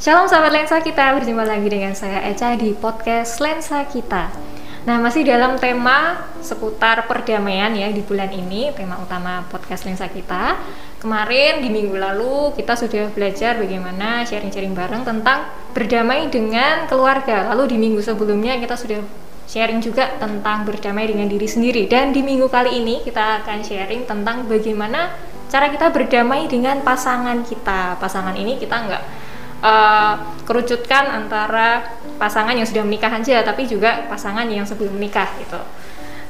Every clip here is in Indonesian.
Shalom sahabat lensa kita, berjumpa lagi dengan saya Echa di podcast Lensa Kita. Nah, masih dalam tema seputar perdamaian ya di bulan ini, tema utama podcast Lensa Kita. Kemarin di minggu lalu kita sudah belajar bagaimana sharing-sharing bareng tentang berdamai dengan keluarga. Lalu di minggu sebelumnya kita sudah sharing juga tentang berdamai dengan diri sendiri. Dan di minggu kali ini kita akan sharing tentang bagaimana cara kita berdamai dengan pasangan kita. Pasangan ini kita nggak kerucutkan antara pasangan yang sudah menikah aja, tapi juga pasangan yang sebelum menikah gitu.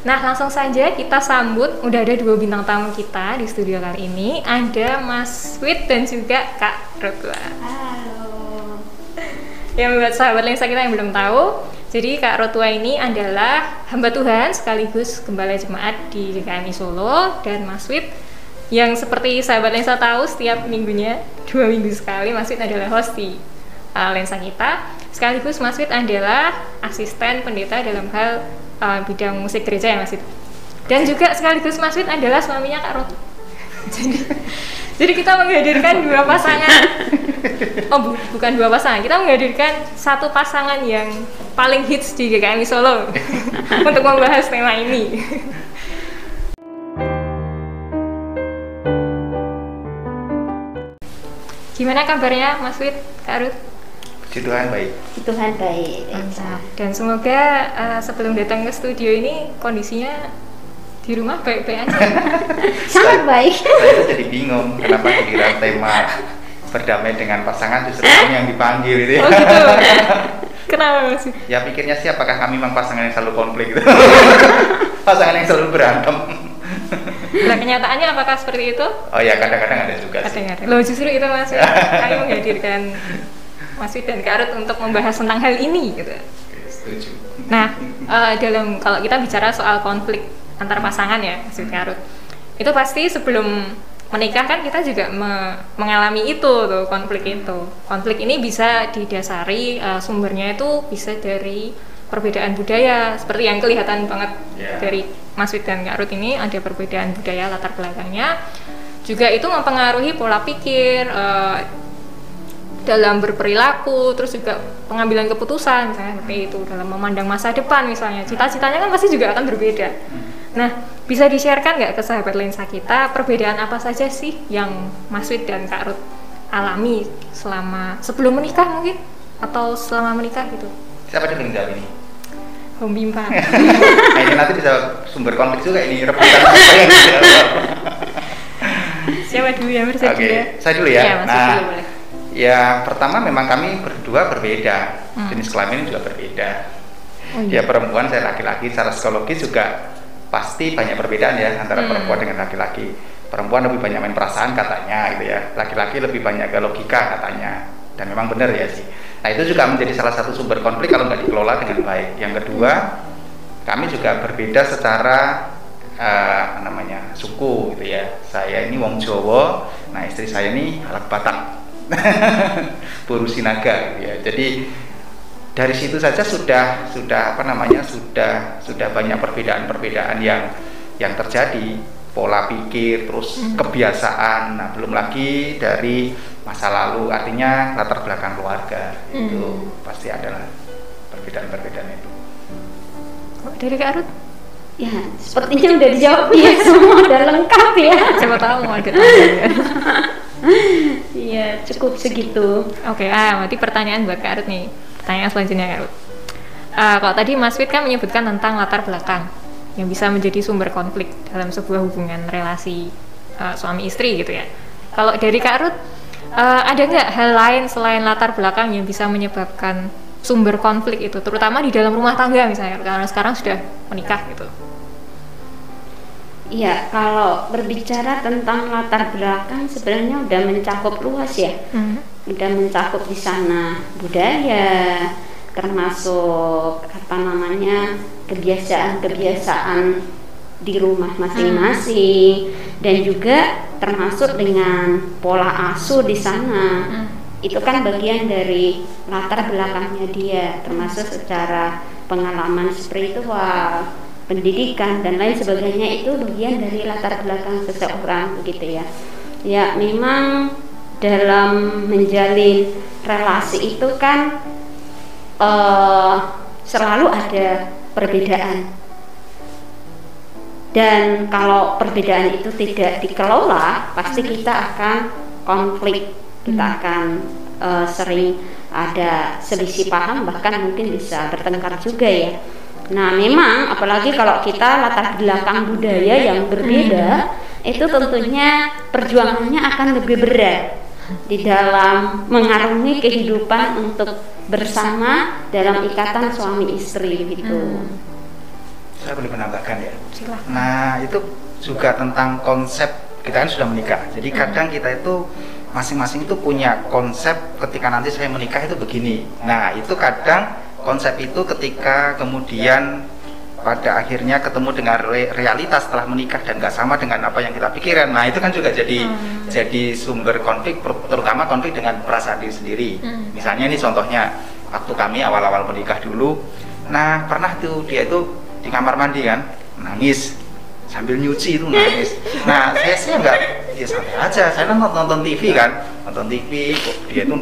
Nah, langsung saja kita sambut, udah ada 2 bintang tamu kita di studio kali ini. Ada Mas Wit dan juga Kak Rotua. Halo. Yang buat sahabat lensa kita yang belum tahu, jadi Kak Rotua ini adalah hamba Tuhan sekaligus gembala jemaat di GKMI Solo, dan Mas Wit yang seperti sahabat lensa tahu setiap minggunya 2 minggu sekali Mas Wit adalah host di lensa kita. Sekaligus Mas Wit adalah asisten pendeta dalam hal bidang musik gereja ya Mas Wit. Dan juga sekaligus Mas Wit adalah suaminya Kak Rot. Jadi kita menghadirkan 2 pasangan. Bukan 2 pasangan. Kita menghadirkan 1 pasangan yang paling hits di GKMI Solo untuk membahas tema ini. Gimana kabarnya Mas Wit, Kak Ruth? Puji Tuhan baik. Puji Tuhan baik. Dan semoga sebelum datang ke studio ini kondisinya di rumah baik-baik aja. Sangat baik. Saya tuh jadi bingung kenapa dikira tema berdamai dengan pasangan justru kami yang dipanggil gitu ya. Oh gitu. Kenapa Mas Wit? Ya pikirnya sih apakah kami memang pasangan yang selalu konflik gitu. Pasangan yang selalu berantem. Nah, kenyataannya apakah seperti itu? Oh ya, kadang-kadang ada juga sih. Loh, justru itu Mas Wit, kami menghadirkan Mas Wit dan Kak Ruth untuk membahas tentang hal ini gitu. Setuju. Nah, kalau kita bicara soal konflik antar pasangan ya, Mas Wit, Kak Ruth, itu pasti sebelum menikah kan kita juga mengalami itu tuh, konflik itu. Konflik ini bisa didasari sumbernya itu bisa dari perbedaan budaya, seperti yang kelihatan banget dari Mas Wit dan Kak Ruth ini, ada perbedaan budaya latar belakangnya. Juga itu mempengaruhi pola pikir dalam berperilaku, terus juga pengambilan keputusan misalnya seperti itu, dalam memandang masa depan misalnya. Cita-citanya kan pasti juga akan berbeda. Nah, bisa di-sharekan nggak ke sahabat lensa kita perbedaan apa saja sih yang Mas Wit dan Kak Ruth alami sebelum menikah mungkin, atau selama menikah gitu? Siapa dulu yang jawab ini? Om Bimpa. Nah, ini nanti bisa sumber konflik juga ini, rebutan siapa yang dijawab. Siapa dulu yang bersedia? Oke, saya dulu ya. Ya, dulu boleh. Ya pertama memang kami berdua berbeda, jenis kelamin juga berbeda. Oh, iya. Ya perempuan, saya laki-laki, secara psikologis juga pasti banyak perbedaan ya antara perempuan dengan laki-laki. Perempuan lebih banyak main perasaan katanya gitu ya, laki-laki lebih banyak ke logika katanya, dan memang benar ya sih. Nah itu juga menjadi salah satu sumber konflik kalau nggak dikelola dengan baik. Yang kedua, kami juga berbeda secara suku gitu ya. Saya ini wong Jawa, nah istri saya ini Halak Batak, Buru Sinaga gitu ya. Jadi dari situ saja sudah banyak perbedaan-perbedaan yang terjadi, pola pikir, terus kebiasaan. Nah belum lagi dari masa lalu, artinya latar belakang keluarga itu pasti adalah perbedaan-perbedaan itu. Dari Kak Ruth? Ya, sepertinya udah dijawab ya, semua udah lengkap ya. Siapa tahu mau ada tambahan. Iya, cukup segitu. Oke, berarti pertanyaan buat Kak Ruth nih. Pertanyaan selanjutnya Kak Ruth. Kalau tadi Mas Wit kan menyebutkan tentang latar belakang yang bisa menjadi sumber konflik dalam sebuah hubungan relasi suami istri gitu ya. Kalau dari Kak Ruth, ada nggak hal lain selain latar belakang yang bisa menyebabkan sumber konflik itu, terutama di dalam rumah tangga misalnya, karena sekarang sudah menikah gitu? Iya, kalau berbicara tentang latar belakang sebenarnya udah mencakup luas ya. Udah mencakup di sana budaya, termasuk kebiasaan-kebiasaan di rumah masing-masing, dan juga termasuk dengan pola asuh di sana. Itu kan bagian dari latar belakangnya dia, termasuk secara pengalaman spiritual, pendidikan dan lain sebagainya. Itu bagian dari latar belakang seseorang begitu ya. Ya memang dalam menjalin relasi itu kan selalu ada perbedaan. Dan kalau perbedaan itu tidak dikelola, pasti kita akan konflik, kita akan sering ada selisih paham, bahkan mungkin bisa bertengkar juga ya. Nah memang apalagi kalau kita latar belakang budaya yang berbeda, itu tentunya perjuangannya akan lebih berat di dalam mengarungi kehidupan untuk bersama dalam ikatan suami istri gitu. Saya boleh menambahkan ya. Silahkan. Nah itu juga tentang konsep, kita kan sudah menikah, jadi kadang kita itu masing-masing itu punya konsep ketika nanti saya menikah itu begini. Nah itu kadang konsep itu ketika kemudian pada akhirnya ketemu dengan realitas setelah menikah dan nggak sama dengan apa yang kita pikiran. Nah itu kan juga jadi sumber konflik, terutama konflik dengan perasaan diri sendiri. Misalnya ini contohnya waktu kami awal-awal menikah dulu. Nah pernah tuh dia itu di kamar mandi kan nangis sambil nyuci itu nangis. Nah saya nggak, ya santai aja, saya nonton TV kan, nonton TV kok dia itu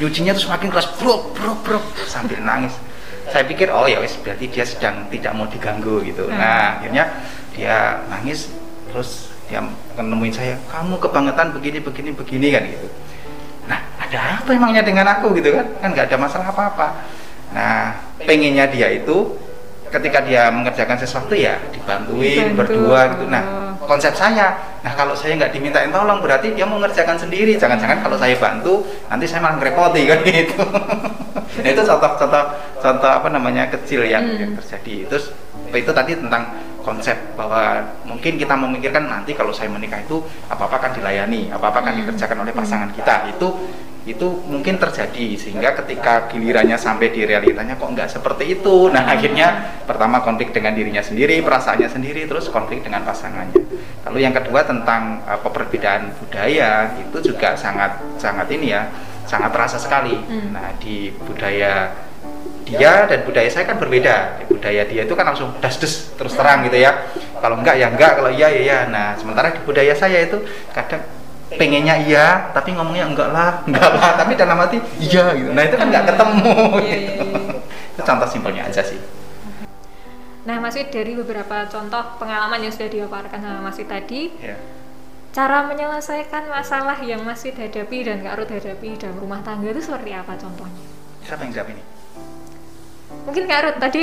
nyucinya tuh semakin keras, brok sambil nangis. Saya pikir oh ya wes berarti dia sedang tidak mau diganggu gitu. Nah akhirnya dia nangis, terus dia menemuin saya, kamu kebangetan begini kan gitu. Nah ada apa emangnya dengan aku gitu kan nggak ada masalah apa-apa. Nah pengennya dia itu ketika dia mengerjakan sesuatu ya dibantuin berdua gitu. Nah konsep saya, nah kalau saya nggak dimintain tolong berarti dia mau mengerjakan sendiri. Jangan-jangan kalau saya bantu nanti saya malah ngerepoti kan gitu. Nah itu contoh apa namanya kecil yang terjadi. Terus itu tadi tentang konsep bahwa mungkin kita memikirkan nanti kalau saya menikah itu apa-apa kan dilayani, apa-apa kan dikerjakan oleh pasangan kita. Itu mungkin terjadi sehingga ketika gilirannya sampai di realitanya kok nggak seperti itu. Nah akhirnya pertama konflik dengan dirinya sendiri, perasaannya sendiri, terus konflik dengan pasangannya. Lalu yang kedua tentang perbedaan budaya itu juga sangat terasa sekali. Nah di budaya dia dan budaya saya kan berbeda. Di budaya dia itu kan langsung das-des terus terang gitu ya. Kalau enggak ya enggak, kalau iya ya iya. Nah sementara di budaya saya itu kadang pengennya iya tapi ngomongnya enggak lah tapi dalam hati iya gitu. Nah itu kan nggak ketemu gitu. Itu contoh simpelnya aja sih. Nah Mas Wid, dari beberapa contoh pengalaman yang sudah dipaparkan sama Mas Wid tadi, cara menyelesaikan masalah yang Mas Wid hadapi dan Kak Ruth hadapi dalam rumah tangga itu seperti apa contohnya? Siapa yang jawab ini? Mungkin Kak Ruth tadi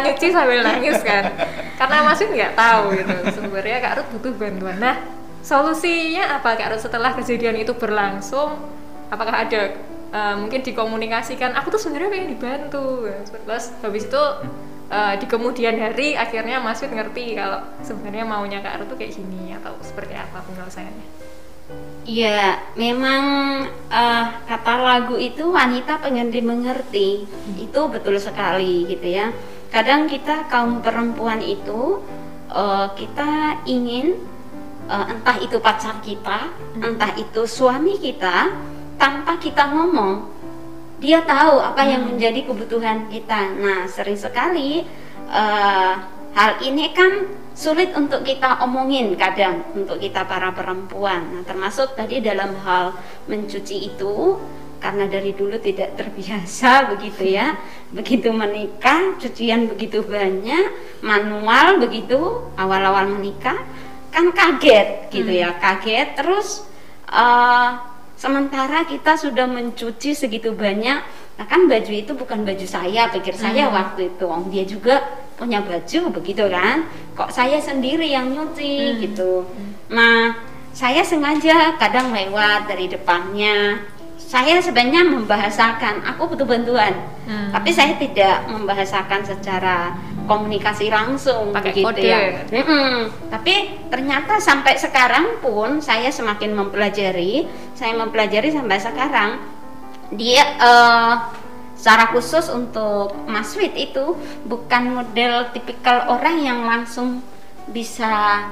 nyuci sambil nangis kan, karena Mas Wid nggak tahu gitu sebenarnya Kak Ruth butuh bantuan. Nah solusinya apa Kak Ruth setelah kejadian itu berlangsung? Apakah ada mungkin dikomunikasikan, aku tuh sebenarnya pengen dibantu, terus habis itu di kemudian hari akhirnya Mas Wid ngerti kalau sebenarnya maunya Kak Ruth tuh kayak gini, atau seperti apa penyelesaiannya? Ya memang kata lagu itu wanita pengen dimengerti, itu betul sekali gitu ya. Kadang kita kaum perempuan itu kita ingin entah itu pacar kita, entah itu suami kita, tanpa kita ngomong, dia tahu apa yang menjadi kebutuhan kita. Nah sering sekali hal ini kan sulit untuk kita omongin kadang untuk kita para perempuan. Nah termasuk tadi dalam hal mencuci itu, karena dari dulu tidak terbiasa begitu ya. Begitu menikah cucian begitu banyak, manual begitu awal-awal menikah kan kaget gitu ya, kaget. Terus sementara kita sudah mencuci segitu banyak, nah kan baju itu bukan baju saya, pikir saya waktu itu, dia juga punya baju begitu kan, kok saya sendiri yang nyuci gitu. Nah saya sengaja kadang lewat dari depannya, saya sebenarnya membahasakan aku butuh bantuan, tapi saya tidak membahasakan secara komunikasi langsung pakai begitu kode ya. Tapi ternyata sampai sekarang pun saya semakin mempelajari, sampai sekarang dia secara khusus untuk Mas Wid itu bukan model tipikal orang yang langsung bisa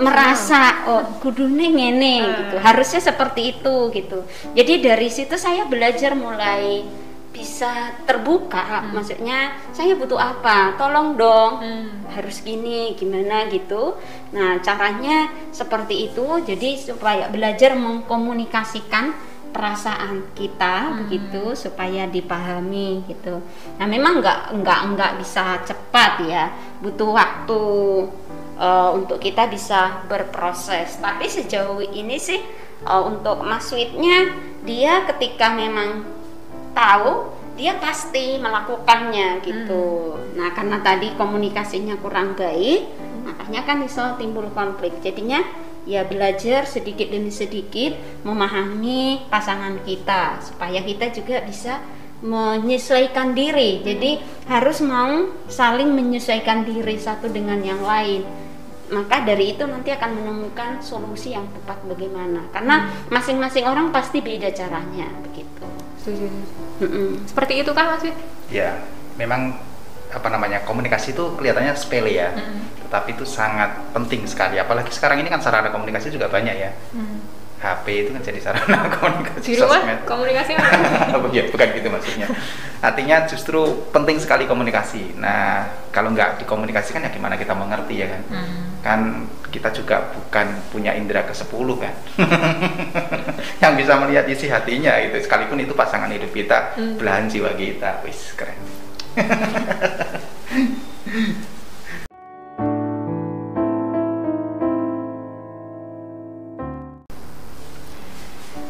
merasa oh kudune ngene gitu, harusnya seperti itu gitu. Jadi dari situ saya belajar mulai bisa terbuka, maksudnya saya butuh apa, tolong dong, harus gini, gimana gitu. Nah caranya seperti itu, jadi supaya belajar mengkomunikasikan perasaan kita begitu supaya dipahami gitu. Nah memang nggak bisa cepat ya, butuh waktu untuk kita bisa berproses. Tapi sejauh ini sih untuk Mas Witnya, dia ketika memang tahu, dia pasti melakukannya gitu. Nah karena tadi komunikasinya kurang baik, makanya kan bisa timbul konflik. Jadinya ya belajar sedikit demi sedikit memahami pasangan kita supaya kita juga bisa menyesuaikan diri. Jadi harus mau saling menyesuaikan diri satu dengan yang lain. Maka dari itu nanti akan menemukan solusi yang tepat bagaimana. Karena masing-masing orang pasti beda caranya begitu. Setuju. Seperti itu kan Mas Wit? Ya, memang komunikasi itu kelihatannya sepele ya, tetapi itu sangat penting sekali. Apalagi sekarang ini kan sarana komunikasi juga banyak ya. HP itu kan jadi sarana komunikasi. Di rumah komunikasi apa? Bukan gitu maksudnya. Artinya justru penting sekali komunikasi. Nah, kalau nggak dikomunikasikan ya gimana kita mengerti ya kan? Kan kita juga bukan punya indera ke-10 kan, yang bisa melihat isi hatinya itu. Sekalipun itu pasangan hidup kita, belahan jiwa kita, wis keren.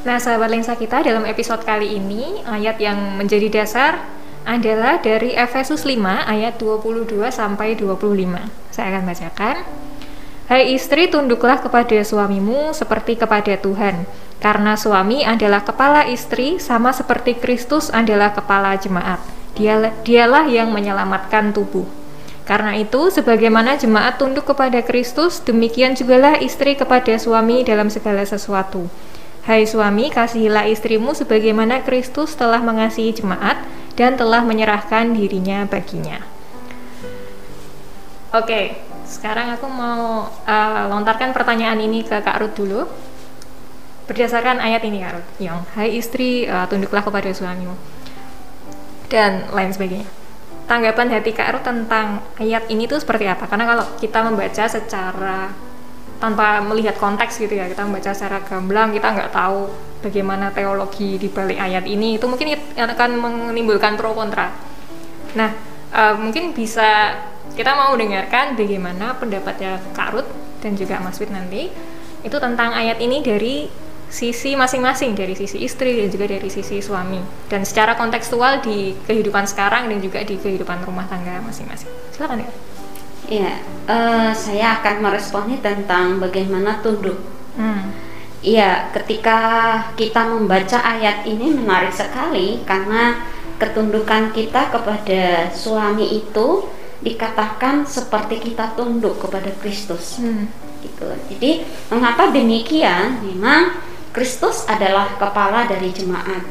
Nah, sahabat lensa kita, dalam episode kali ini ayat yang menjadi dasar adalah dari Efesus 5 ayat 22 sampai 25. Saya akan bacakan. Hai istri, tunduklah kepada suamimu seperti kepada Tuhan, karena suami adalah kepala istri sama seperti Kristus adalah kepala jemaat. Dialah yang menyelamatkan tubuh. Karena itu, sebagaimana jemaat tunduk kepada Kristus, demikian jugalah istri kepada suami dalam segala sesuatu. Hai suami, kasihilah istrimu sebagaimana Kristus telah mengasihi jemaat dan telah menyerahkan dirinya baginya. Oke, sekarang aku mau lontarkan pertanyaan ini ke Kak Ruth dulu. Berdasarkan ayat ini Kak Ruth, yang hai istri, tunduklah kepada suamimu dan lain sebagainya. Tanggapan hati Kak Ruth tentang ayat ini tuh seperti apa? Karena kalau kita membaca secara tanpa melihat konteks gitu ya, kita membaca secara gamblang, kita nggak tahu bagaimana teologi di balik ayat ini, itu mungkin akan menimbulkan pro kontra. Nah, mungkin bisa kita mau dengarkan bagaimana pendapatnya Kak Ruth dan juga Mas Wit nanti itu tentang ayat ini dari sisi masing-masing, dari sisi istri dan juga dari sisi suami, dan secara kontekstual di kehidupan sekarang dan juga di kehidupan rumah tangga masing-masing. Silakan ya. Ya, saya akan meresponnya tentang bagaimana tunduk. Iya, ketika kita membaca ayat ini menarik sekali karena ketundukan kita kepada suami itu dikatakan seperti kita tunduk kepada Kristus. Gitu. Jadi, mengapa demikian? Memang Kristus adalah kepala dari jemaat.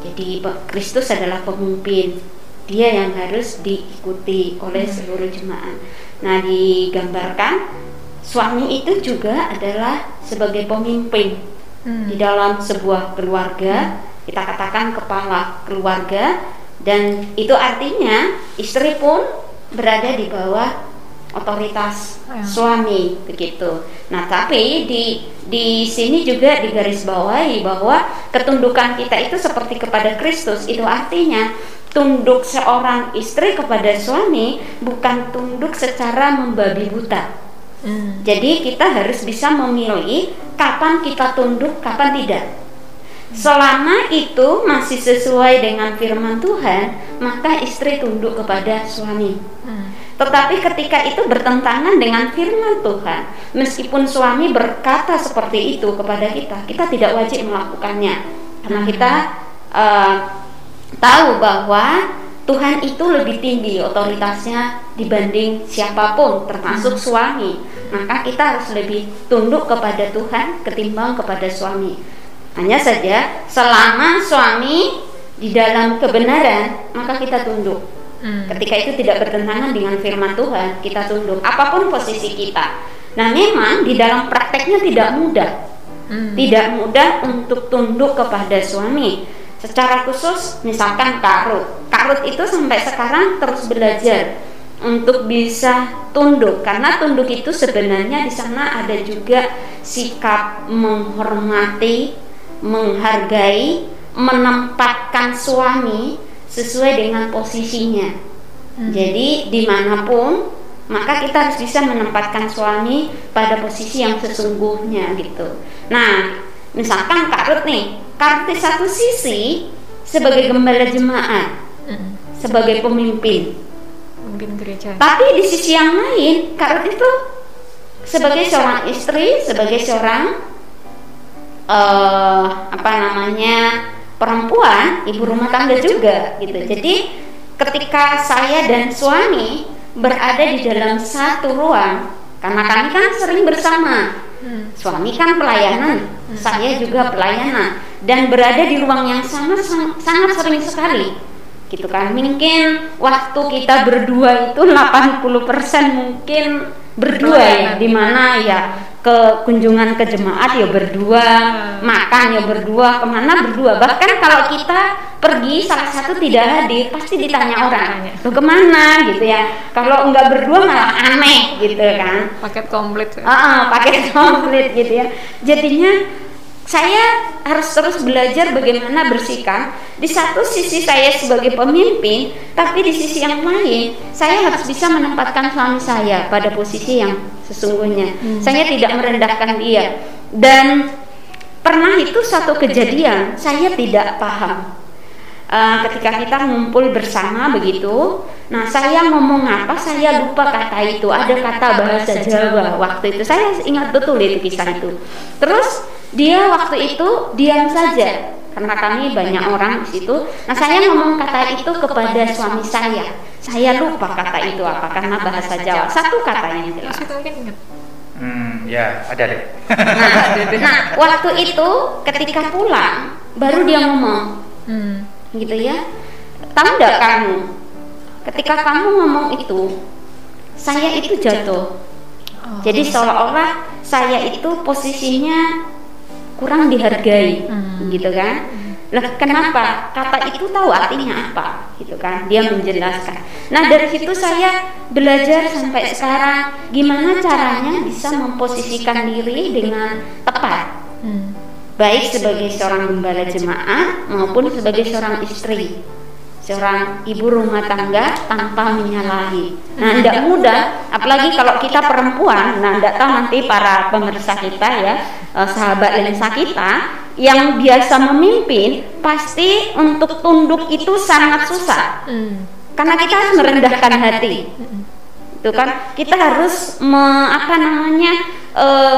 Jadi, Kristus adalah pemimpin. Dia yang harus diikuti oleh seluruh jemaat. Nah, digambarkan suami itu juga adalah sebagai pemimpin di dalam sebuah keluarga. Kita katakan kepala keluarga, dan itu artinya istri pun berada di bawah otoritas suami begitu. Nah, tapi di sini juga digarisbawahi bahwa ketundukan kita itu seperti kepada Kristus. Itu artinya tunduk seorang istri kepada suami bukan tunduk secara membabi buta. Jadi kita harus bisa memilih kapan kita tunduk, kapan tidak. Selama itu masih sesuai dengan firman Tuhan, maka istri tunduk kepada suami. Tetapi ketika itu bertentangan dengan firman Tuhan, meskipun suami berkata seperti itu kepada kita tidak wajib melakukannya. Karena kita tahu bahwa Tuhan itu lebih tinggi otoritasnya dibanding siapapun, termasuk suami. Maka kita harus lebih tunduk kepada Tuhan ketimbang kepada suami. Hanya saja selama suami di dalam kebenaran, maka kita tunduk. Ketika itu tidak bertentangan dengan firman Tuhan, kita tunduk apapun posisi kita. Nah, memang di dalam prakteknya tidak mudah. Tidak mudah untuk tunduk kepada suami. secara khusus misalkan Kak Ruth itu sampai sekarang terus belajar untuk bisa tunduk, karena tunduk itu sebenarnya di sana ada juga sikap menghormati, menghargai, menempatkan suami sesuai dengan posisinya. Jadi dimanapun, maka kita harus bisa menempatkan suami pada posisi yang sesungguhnya gitu. Nah, misalkan Kak Ruth nih, Kak Ruth di satu sisi sebagai gembala jemaat, sebagai pemimpin gereja. Tapi di sisi yang lain, Kak Ruth itu sebagai seorang istri, sebagai seorang perempuan, ibu rumah tangga juga gitu. Jadi ketika saya dan suami berada di dalam satu ruang, karena kami kan sering bersama, suami kan pelayanan, saya juga pelayanan, dan berada di ruang yang sangat sering sekali gitu kan. Mungkin waktu kita berdua itu 80% mungkin berdua ya, dimana ya ke kunjungan ke jemaat ya berdua, makan ya berdua, kemana berdua. Bahkan kalau kita pergi salah satu tidak hadir, pasti ditanya orang, "Lo kemana?" gitu ya. Kalau enggak berdua malah aneh gitu kan. Paket komplit. Paket komplit gitu ya. Jadinya saya harus terus belajar bagaimana bersikap. Di satu sisi saya sebagai pemimpin, tapi di sisi yang lain saya harus bisa menempatkan suami saya pada posisi yang sesungguhnya. Saya tidak merendahkan dia. Dan pernah itu satu kejadian, saya tidak paham. Ketika kita ngumpul bersama begitu, nah saya ngomong apa, saya lupa kata itu. Ada kata bahasa Jawa waktu itu, saya ingat betul itu kisah itu. Terus dia waktu itu diam saja karena kami banyak orang di situ. Nah saya ngomong kata itu kepada suami saya. Saya lupa kata itu apa karena bahasa Jawa. Satu kata yang jelas. Ya ada deh. Nah waktu itu ketika pulang baru dia ngomong, gitu ya. Tahu nggak kamu? Ketika kamu ngomong itu, saya itu jatuh. Jadi seolah-olah saya itu posisinya kurang dihargai, gitu kan? Lah kenapa? Kata itu tahu artinya apa, gitu kan? Dia menjelaskan. Nah dari situ saya belajar sampai sekarang gimana caranya bisa memposisikan diri dengan tepat, baik sebagai seorang gembala jemaat maupun sebagai seorang istri, seorang ibu rumah tangga tanpa menyalahi. Nah, tidak mudah, apalagi kalau kita perempuan. Nah, tidak tahu nanti para pemirsa kita ya, sahabat lensa kita yang biasa memimpin, pasti untuk tunduk itu sangat susah. Karena kita harus merendahkan hati. Itu kan, kita harus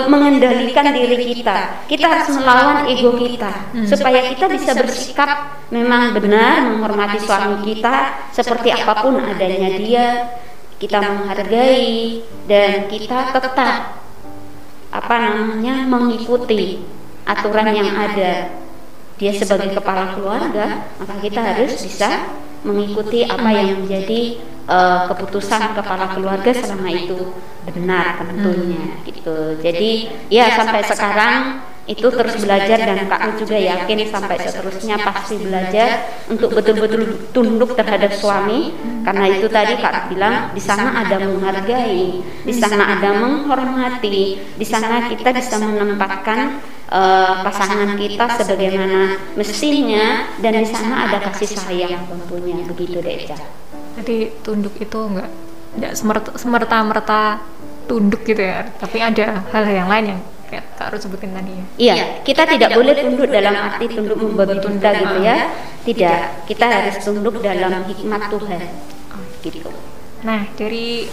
mengendalikan diri kita. Kita harus melawan ego kita supaya kita bisa bersikap memang benar, menghormati suami kita seperti apapun adanya dia. Kita menghargai dan kita tetap mengikuti aturan yang ada. Dia sebagai kepala keluarga, maka kita harus bisa mengikuti apa yang menjadi keputusan kepala keluarga selama itu benar tentunya gitu. Jadi ya sampai sekarang itu terus belajar, dan Kak Ruth juga yakin sampai seterusnya pasti belajar untuk betul-betul tunduk terhadap suami, karena itu tadi Kak Ruth bilang di sana ada menghargai, di sana ada menghormati, di sana kita bisa menempatkan pasangan kita sebagaimana mestinya, dan di sana ada kasih sayang tentunya begitu deh Ca. Jadi tunduk itu enggak semerta-merta tunduk gitu ya, tapi ada hal yang lain yang kayak Kak Ruth sebutin tadi ya. Iya, kita tidak boleh tunduk dalam arti tunduk membabi buta gitu ya. Tidak, kita harus tunduk dalam hikmat Tuhan. Gitu. Nah, dari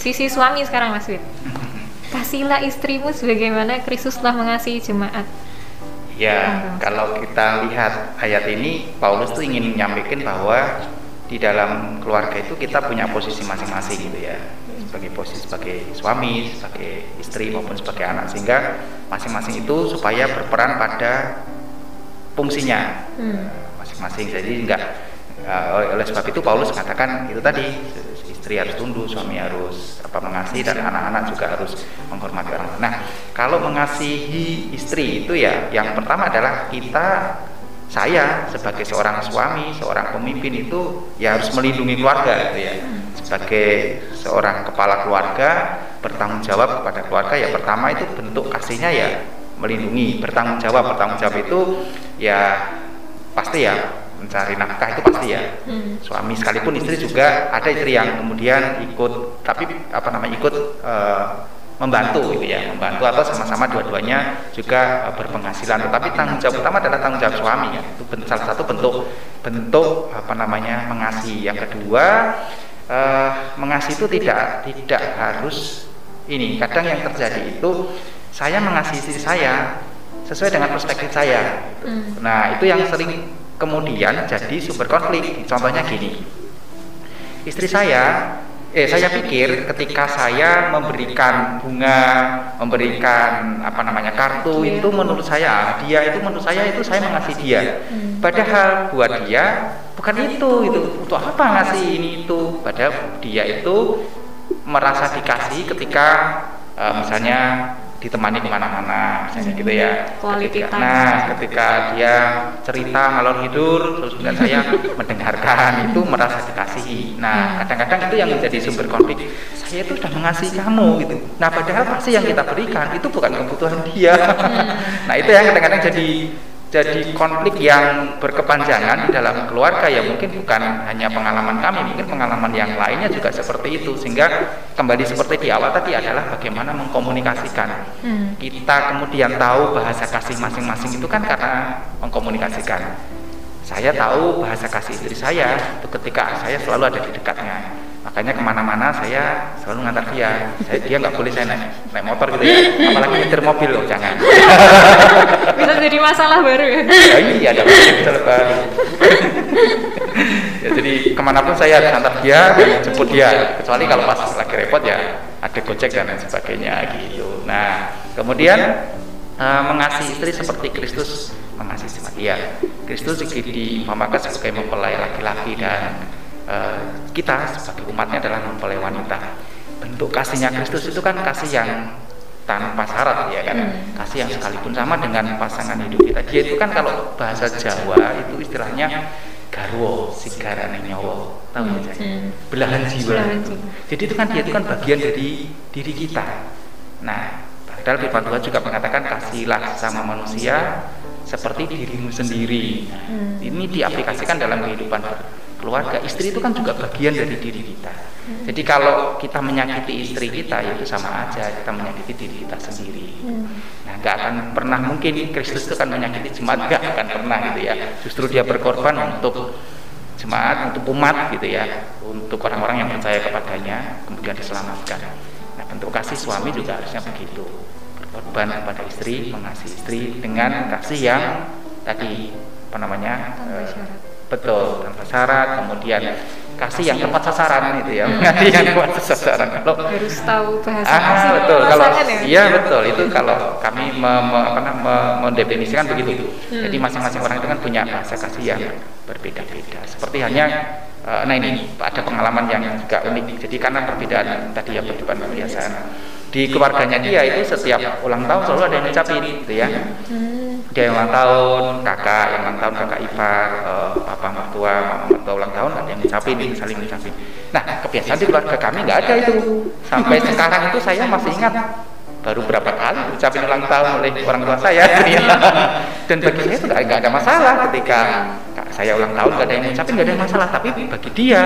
sisi suami sekarang Mas Wid. Kasihlah istrimu sebagaimana Kristus telah mengasihi jemaat. Ya, kalau kita lihat ayat ini, Paulus tuh ingin menyampaikan bahwa di dalam keluarga itu kita punya posisi masing-masing gitu ya, sebagai posisi sebagai suami, sebagai istri maupun sebagai anak, sehingga masing-masing itu supaya berperan pada fungsinya masing-masing. Jadi oleh sebab itu Paulus mengatakan itu tadi, istri harus tunduk, suami harus mengasihi, dan anak-anak juga harus menghormati orang. Nah, kalau mengasihi istri itu ya, yang pertama adalah kita saya sebagai seorang suami, seorang pemimpin itu ya harus melindungi keluarga gitu ya. Sebagai seorang kepala keluarga bertanggung jawab kepada keluarga ya, pertama itu bentuk kasihnya ya melindungi, bertanggung jawab itu ya pasti ya mencari nafkah itu pasti ya. Suami sekalipun istri juga ada istri yang kemudian ikut membantu gitu ya, membantu atau sama-sama dua-duanya juga berpenghasilan, tetapi tanggung jawab utama adalah tanggung jawab suami ya. Itu salah satu bentuk mengasihi. Yang kedua, mengasihi itu tidak harus ini. Kadang yang terjadi itu saya mengasihi istri saya sesuai dengan perspektif saya gitu. Nah, itu yang sering kemudian jadi sumber konflik. Contohnya gini, istri saya pikir ketika saya memberikan bunga, memberikan kartu itu menurut saya saya mengasihi dia. Padahal buat dia bukan itu untuk apa ngasih ini itu. Padahal dia itu merasa dikasih ketika misalnya ditemani kemana-mana, misalnya gitu ya. Ketika dia cerita ngalor hidur, terus kemudian saya mendengarkan, itu merasa dikasihi. Nah, kadang-kadang itu yang menjadi sumber konflik. Saya itu sudah mengasihi kamu gitu. Nah, padahal pasti yang kita berikan itu bukan kebutuhan dia. Nah, itu yang kadang-kadang jadi konflik yang berkepanjangan di dalam keluarga ya, mungkin bukan hanya pengalaman kami, mungkin pengalaman yang lainnya juga seperti itu. Sehingga kembali seperti di awal tadi adalah bagaimana mengkomunikasikan. Kita kemudian tahu bahasa kasih masing-masing itu kan karena mengkomunikasikan. Saya tahu bahasa kasih istri saya itu ketika saya selalu ada di dekatnya. Makanya kemana-mana saya selalu ngantar dia. Dia nggak boleh saya naik motor gitu ya, apalagi nyetir mobil loh, jangan. Bisa jadi masalah baru ya. Iya, ada masalah baru. Ya, jadi kemanapun saya antar dia dan jemput dia, kecuali kalau pas lagi repot ya ada gojek dan lain sebagainya gitu. Nah, kemudian mengasihi istri seperti Kristus mengasihi jemaat. Iya, Kristus diumpamakan sebagai mempelai laki-laki dan kita sebagai umatnya adalah mempelai wanita. Bentuk kasihnya Kristus itu kan kasih yang tanpa syarat ya kan, kasih yang sekalipun sama dengan pasangan hidup kita. Dia itu kan kalau bahasa Jawa itu istilahnya garwo, sigarane nyawa, tahu aja, belahan jiwa. Jadi itu kan dia itu kan bagian dari diri kita. Nah, padahal firman Tuhan juga mengatakan kasihlah sama manusia seperti dirimu sendiri. Ini diaplikasikan dalam kehidupan keluarga. Istri itu kan juga bagian dari diri kita. Jadi kalau kita menyakiti istri kita, itu sama aja kita menyakiti diri kita sendiri. Nah, nggak akan pernah mungkin Kristus itu kan menyakiti jemaat, nggak akan pernah gitu ya. Justru dia berkorban untuk jemaat, untuk umat gitu ya, untuk orang-orang yang percaya kepadanya, kemudian diselamatkan. Nah, bentuk kasih suami juga harusnya begitu, berkorban kepada istri, mengasihi istri dengan kasih yang tadi betul, tanpa syarat, kemudian kasih yang tepat sasaran itu ya, kasih yang tepat sasaran. Kalau harus tahu bahasa kasih betul, kalau ya? Iya betul, itu kalau kami mendefinisikan begitu. Jadi masing-masing orang itu kan punya bahasa kasih yang berbeda-beda. Seperti hanya nah ini ada pengalaman yang juga unik. Jadi karena perbedaan tadi ya, perbedaan kebiasaan di keluarganya dia itu setiap ulang tahun selalu ada yang ngucapin gitu ya. Dia yang ulang tahun, kakak yang ulang tahun, kakak ipar, papa mertua, mama mertua ulang tahun, ada yang ngucapin, saling ngucapin. Nah, kebiasaan di keluarga kami nggak ada itu. Sampai sekarang itu saya masih ingat baru berapa kali ucapin ulang tahun oleh orang tua saya. Dan bagi saya itu nggak ada masalah ketika saya ulang tahun nggak ada yang ngucapin, nggak ada masalah. Tapi bagi dia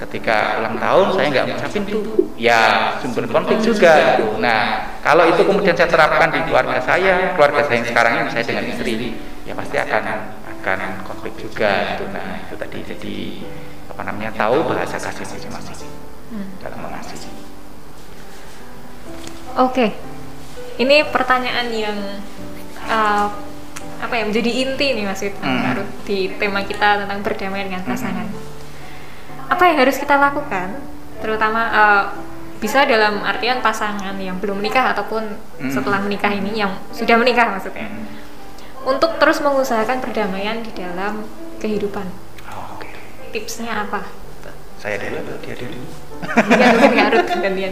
ketika ulang tahun saya nggak ngucapin tuh ya sumber konflik juga. Nah, kalau itu kemudian saya terapkan di keluarga saya yang sekarang ini, saya dengan istri, ya pasti akan konflik juga. Nah, itu tadi jadi tahu bahasa kasih masing-masing dalam mengasihi. Oke. Ini pertanyaan yang menjadi inti nih Mas Wid, di tema kita tentang berdamai dengan pasangan. Apa yang harus kita lakukan, terutama bisa dalam artian pasangan yang belum menikah ataupun setelah menikah ini, yang sudah menikah maksudnya, untuk terus mengusahakan perdamaian di dalam kehidupan. Tipsnya apa? Saya dulu atau dia dulu? Mungkin harus gantian.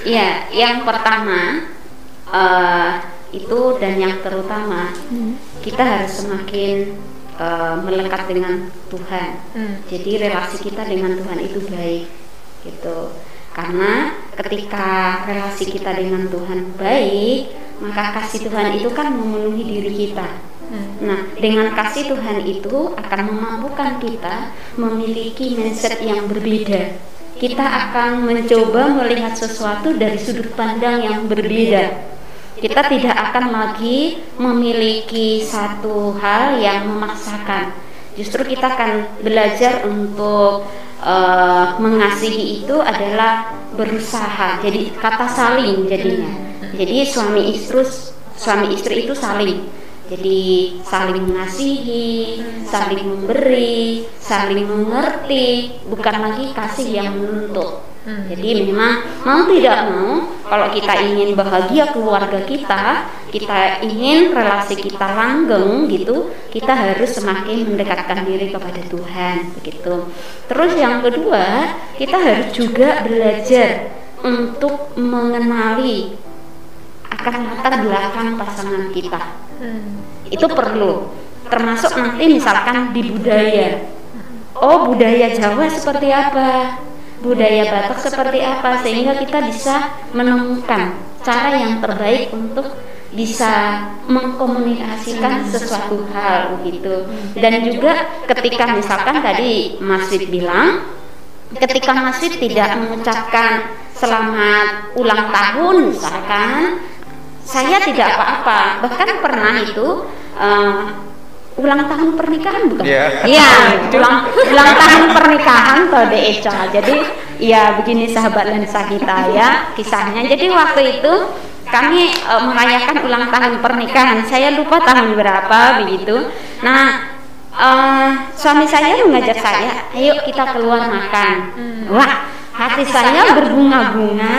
Iya, yang pertama itu dan yang terutama kita harus semakin melekat dengan Tuhan. Jadi relasi kita dengan Tuhan itu baik gitu. Karena ketika relasi kita dengan Tuhan baik, maka kasih Tuhan itu kan memenuhi diri kita. Nah, dengan kasih Tuhan itu akan memampukan kita memiliki mindset yang berbeda. Kita akan mencoba melihat sesuatu dari sudut pandang yang berbeda. Kita tidak akan lagi memiliki satu hal yang memaksakan. Justru kita akan belajar untuk mengasihi itu adalah berusaha. Jadi kata saling jadinya. Jadi suami istri itu saling. Jadi saling mengasihi, saling memberi, saling mengerti, bukan lagi kasih yang menuntut. Jadi memang mau tidak mau, kalau kita ingin bahagia keluarga kita ingin relasi kita langgeng gitu, kita harus semakin mendekatkan diri kepada Tuhan begitu. Terus yang kedua, kita harus juga belajar untuk mengenali akan latar belakang pasangan kita. Itu perlu, termasuk nanti misalkan di budaya. Oh, budaya Jawa seperti apa? Budaya Batak seperti apa, sehingga kita bisa menemukan cara yang terbaik untuk bisa mengkomunikasikan sesuatu hal begitu. Dan juga ketika misalkan tadi Mas Wid bilang, ketika Mas Wid tidak mengucapkan selamat ulang tahun misalkan, saya tidak apa-apa. Bahkan pernah itu ulang tahun pernikahan bukan? Iya, ulang tahun pernikahan toh De Eca. Jadi ya begini sahabat lensa kita ya kisahnya. Jadi waktu itu kami merayakan ulang tahun pernikahan. Saya lupa tahun berapa begitu. Nah, suami saya mengajak saya, ayo kita keluar makan. Wah, hati saya berbunga-bunga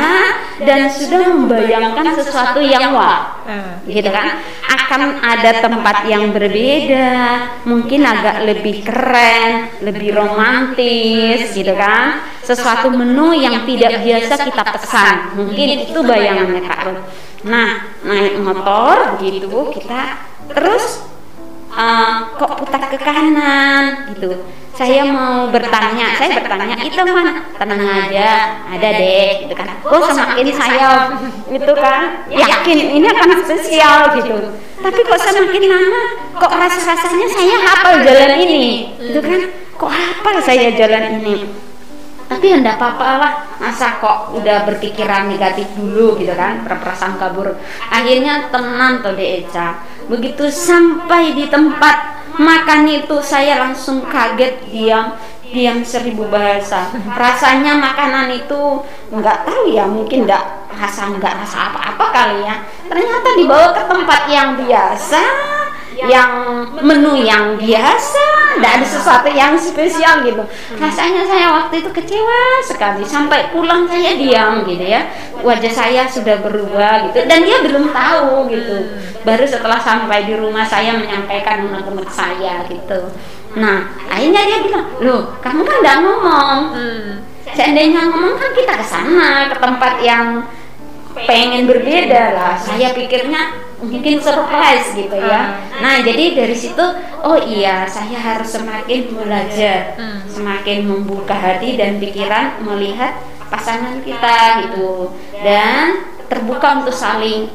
dan sudah membayangkan sesuatu yang wah, gitu kan? Akan ada tempat yang berbeda, mungkin agak lebih keren, lebih romantis, gitu kan? Sesuatu menu yang tidak biasa kita pesan, mungkin itu bayangannya Kak Ruth. Nah, naik motor begitu kita terus kok putar ke kanan, gitu. Saya bertanya, itu mana? Tenang aja, ada deh, gitu kan. Oh, semakin saya itu kan yakin ini akan spesial gitu. Tapi kok semakin lama, kok rasanya saya hafal jalan ini, gitu kan? Kok hafal saya jalan ini? Tapi ya enggak apa-apa lah, masa kok udah berpikiran negatif dulu gitu kan, perasaan kabur. Akhirnya tenang tuh De Eca. Begitu sampai di tempat makan itu saya langsung kaget, diam 1000 bahasa. Rasanya makanan itu nggak tahu ya, mungkin nggak rasa apa-apa kali ya. Ternyata dibawa ke tempat yang biasa, yang menu yang biasa, nggak ada sesuatu yang spesial gitu. Rasanya saya waktu itu kecewa sekali. Sampai pulang saya diam gitu ya. Wajah saya sudah berubah gitu, dan dia belum tahu gitu. Baru setelah sampai di rumah saya menyampaikan unek-unek saya gitu. Nah, akhirnya dia bilang, loh, kamu kan nggak ngomong. Seandainya ngomong kan kita ke sana, ke tempat yang pengen berbeda lah. Saya pikirnya mungkin surprise gitu ya. Nah, jadi dari situ, oh iya, saya harus semakin belajar, semakin membuka hati dan pikiran melihat pasangan kita gitu, dan terbuka untuk saling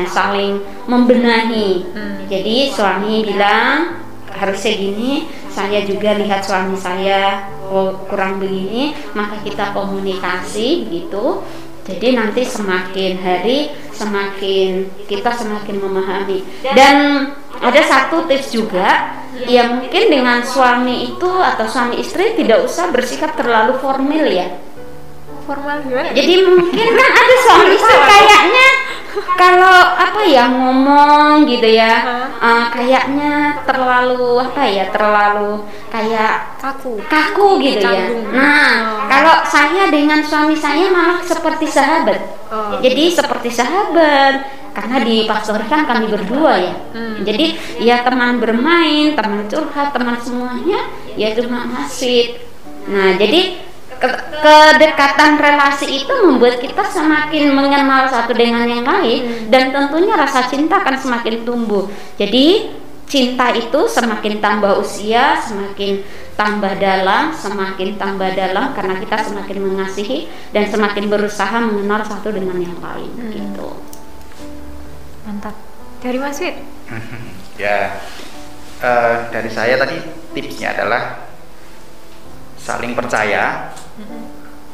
saling membenahi. Jadi suami bilang harusnya gini, saya juga lihat suami saya kurang begini, maka kita komunikasi gitu. Jadi nanti semakin hari kita semakin memahami. Dan ada satu tips juga, ya mungkin dengan suami itu atau suami istri tidak usah bersikap terlalu formal ya. Formal gimana? Jadi mungkin kan ada suami istri kayaknya kalau ngomong gitu ya, kayaknya terlalu kayak kaku gitu ya. Nah, kalau saya dengan suami saya malah seperti sahabat. Jadi seperti sahabat, karena di pastor kan kami berdua ya. Jadi ya teman bermain, teman curhat, teman semuanya ya cuma masih. Nah, jadi kedekatan relasi itu membuat kita semakin mengenal satu dengan yang lain, dan tentunya rasa cinta akan semakin tumbuh. Jadi cinta itu semakin tambah usia, semakin tambah dalam karena kita semakin mengasihi dan semakin berusaha mengenal satu dengan yang lain gitu. Mantap. Dari Mas Wid? Ya, dari saya tadi tipsnya adalah saling percaya,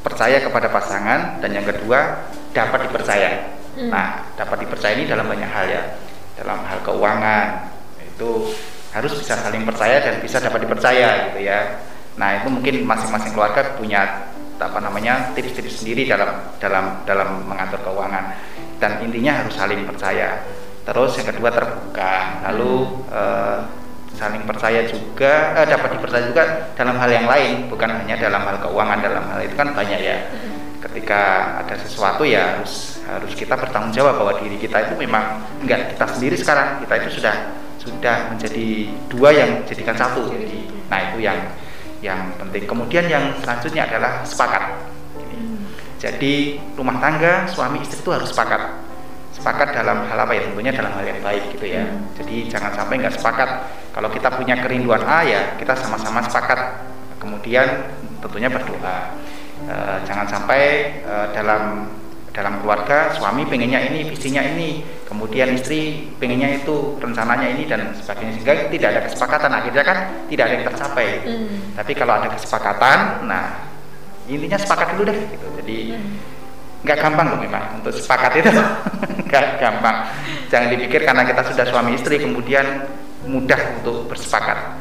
percaya kepada pasangan, dan yang kedua dapat dipercaya. Nah, dapat dipercaya ini dalam banyak hal ya, dalam hal keuangan itu harus bisa saling percaya dan bisa dapat dipercaya gitu ya. Nah, itu mungkin masing-masing keluarga punya tips-tips sendiri dalam mengatur keuangan, dan intinya harus saling percaya. Terus yang kedua terbuka, lalu saling percaya juga, dapat dipercaya juga dalam hal yang lain, bukan hanya dalam hal keuangan. Dalam hal itu kan banyak ya. Ketika ada sesuatu ya harus kita bertanggung jawab bahwa diri kita itu memang enggak kita sendiri sekarang, kita itu sudah menjadi dua yang jadikan satu. Nah, itu yang penting. Kemudian yang selanjutnya adalah sepakat. Jadi rumah tangga suami istri itu harus sepakat dalam hal apa ya, tentunya dalam hal yang baik gitu ya. Jadi jangan sampai nggak sepakat. Kalau kita punya kerinduan A ya kita sama-sama sepakat, kemudian tentunya berdoa. Jangan sampai dalam keluarga suami pengennya ini, visinya ini, kemudian istri pengennya itu, rencananya ini dan sebagainya, sehingga tidak ada kesepakatan, akhirnya kan tidak ada yang tercapai. Tapi kalau ada kesepakatan, nah intinya sepakat dulu deh gitu. Jadi nggak gampang loh memang untuk sepakat itu. Nggak gampang. Jangan dipikir karena kita sudah suami istri kemudian mudah untuk bersepakat.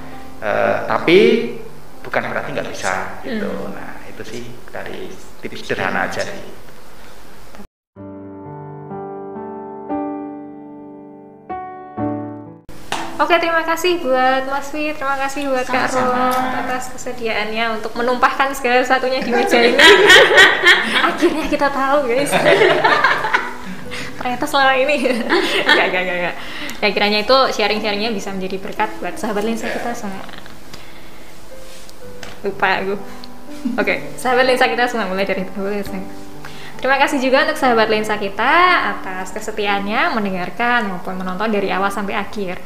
Tapi bukan berarti nggak bisa gitu. Nah, itu sih dari tips sederhana aja sih. Oke, terima kasih buat Mas Wid, terima kasih buat Kak Ron atas kesediaannya untuk menumpahkan segala satunya di meja ini. Akhirnya kita tahu, guys. Ternyata selama ini enggak. Ya, kiranya itu sharing-sharingnya bisa menjadi berkat buat sahabat lensa kita semua. Lupa aku. Oke, sahabat lensa kita semua, mulai dari lensa. Terima kasih juga untuk sahabat lensa kita atas kesetiaannya mendengarkan maupun menonton dari awal sampai akhir.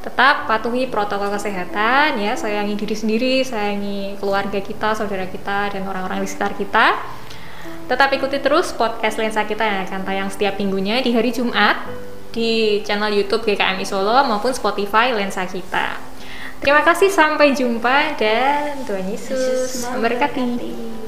Tetap patuhi protokol kesehatan ya, sayangi diri sendiri, sayangi keluarga kita, saudara kita, dan orang-orang di sekitar kita. Tetap ikuti terus podcast lensa kita yang akan tayang setiap minggunya di hari Jumat di channel YouTube GKMI Solo maupun Spotify lensa kita. Terima kasih, sampai jumpa dan Tuhan Yesus memberkati.